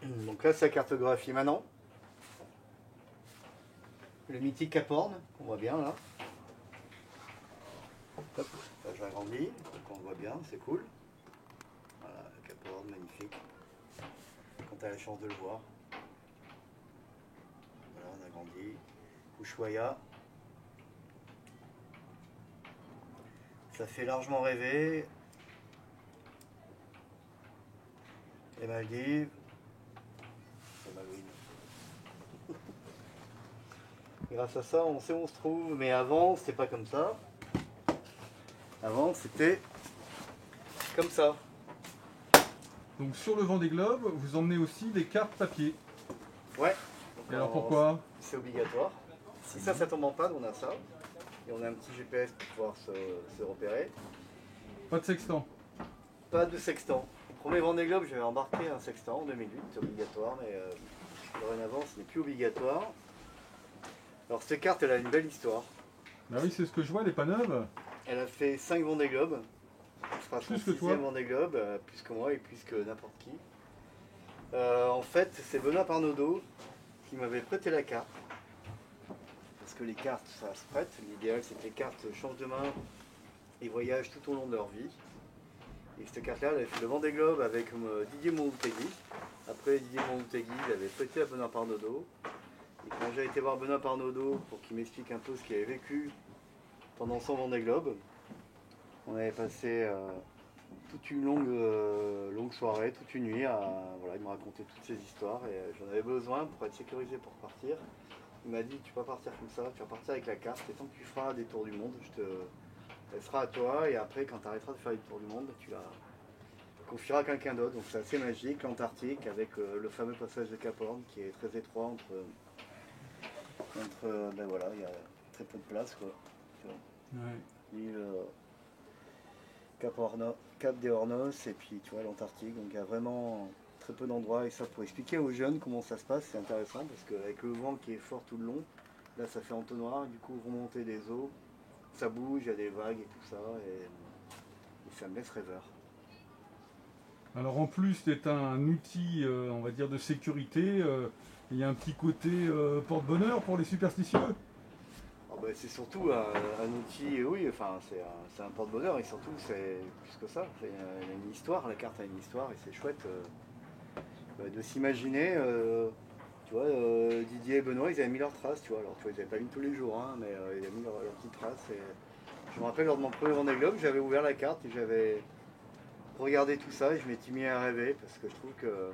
Donc là, c'est la cartographie maintenant. Le mythique Cap Horn, qu'on voit bien là. Hop, là j'agrandis, donc on le voit bien, c'est cool. Voilà, le Cap Horn, magnifique. Quand tu as la chance de le voir. Voilà, on agrandit. Ushuaïa. Ça fait largement rêver. Les Maldives. Les Malouines. Grâce à ça, on sait où on se trouve. Mais avant, c'était pas comme ça. Avant, c'était comme ça. Donc sur le Vendée Globe, vous emmenez aussi des cartes papier. Ouais. Et alors pourquoi? C'est obligatoire. Si ça tombe en panne, on a ça. Et on a un petit GPS pour pouvoir se repérer. Pas de sextant? Pas de sextant. Au premier Vendée Globe, j'avais embarqué un sextant en 2008, c'est obligatoire, mais dorénavant, ce n'est plus obligatoire. Alors cette carte, elle a une belle histoire. Bah oui, c'est ce que je vois, elle n'est pas neuve. Elle a fait 5 Vendée Globe. Ce sera son Plus que toi. 6e Vendée Globe, plus que moi et plus que n'importe qui. En fait, c'est Benoît Parnaudot qui m'avait prêté la carte. Parce que les cartes, ça se prête. L'idéal, c'est que les cartes changent de main et voyagent tout au long de leur vie. Et cette carte-là, elle avait fait le Vendée Globe avec Didier Monoutegui. Après, Didier Monoutegui, il avait prêté à Benoît Parnaudot. Et quand j'ai été voir Benoît Parnaudot pour qu'il m'explique un peu ce qu'il avait vécu pendant son Vendée Globe, on avait passé toute une longue soirée, toute une nuit. Voilà, il me racontait toutes ces histoires et j'en avais besoin pour être sécurisé pour partir. Il m'a dit, tu vas partir comme ça, tu vas partir avec la carte et tant que tu feras des tours du monde, elle sera à toi et après quand tu arrêteras de faire des tours du monde, tu la confieras à quelqu'un d'autre. Donc c'est assez magique, l'Antarctique avec le fameux passage de Cap Horn qui est très étroit entre ben voilà, il y a très peu de place quoi. Ouais. L'île Cap des Hornos et puis tu vois l'Antarctique, donc il y a vraiment très peu d'endroits et ça pour expliquer aux jeunes comment ça se passe, c'est intéressant parce qu'avec le vent qui est fort tout le long, là ça fait entonnoir, du coup remonter des eaux, ça bouge, il y a des vagues et tout ça et ça me laisse rêveur. Alors en plus d'être un outil, on va dire, de sécurité, il y a un petit côté porte-bonheur pour les superstitieux. Oh ben, c'est surtout un outil, oui, enfin c'est un porte-bonheur et surtout c'est plus que ça, il y a une histoire, la carte a une histoire et c'est chouette de s'imaginer, tu vois, Didier et Benoît ils avaient mis leurs traces, tu vois, alors tu vois, ils n'avaient pas mis tous les jours, hein, mais ils avaient mis leurs petites traces et je me rappelle lors de mon premier Vendée Globe, j'avais ouvert la carte et j'avais regardé tout ça et je m'étais mis à rêver parce que je trouve que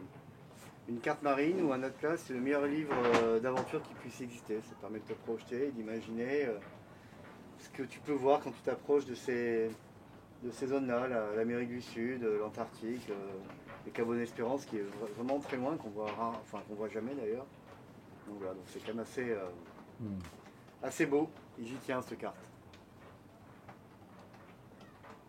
une carte marine ou un atlas, c'est le meilleur livre d'aventure qui puisse exister. Ça permet de te projeter et d'imaginer ce que tu peux voir quand tu t'approches de ces zones-là, l'Amérique du Sud, l'Antarctique, le Cap Bonne-Espérance qui est vraiment très loin, qu'on voit enfin qu'on voit jamais d'ailleurs. Donc voilà, donc c'est quand même assez beau et j'y tiens cette carte.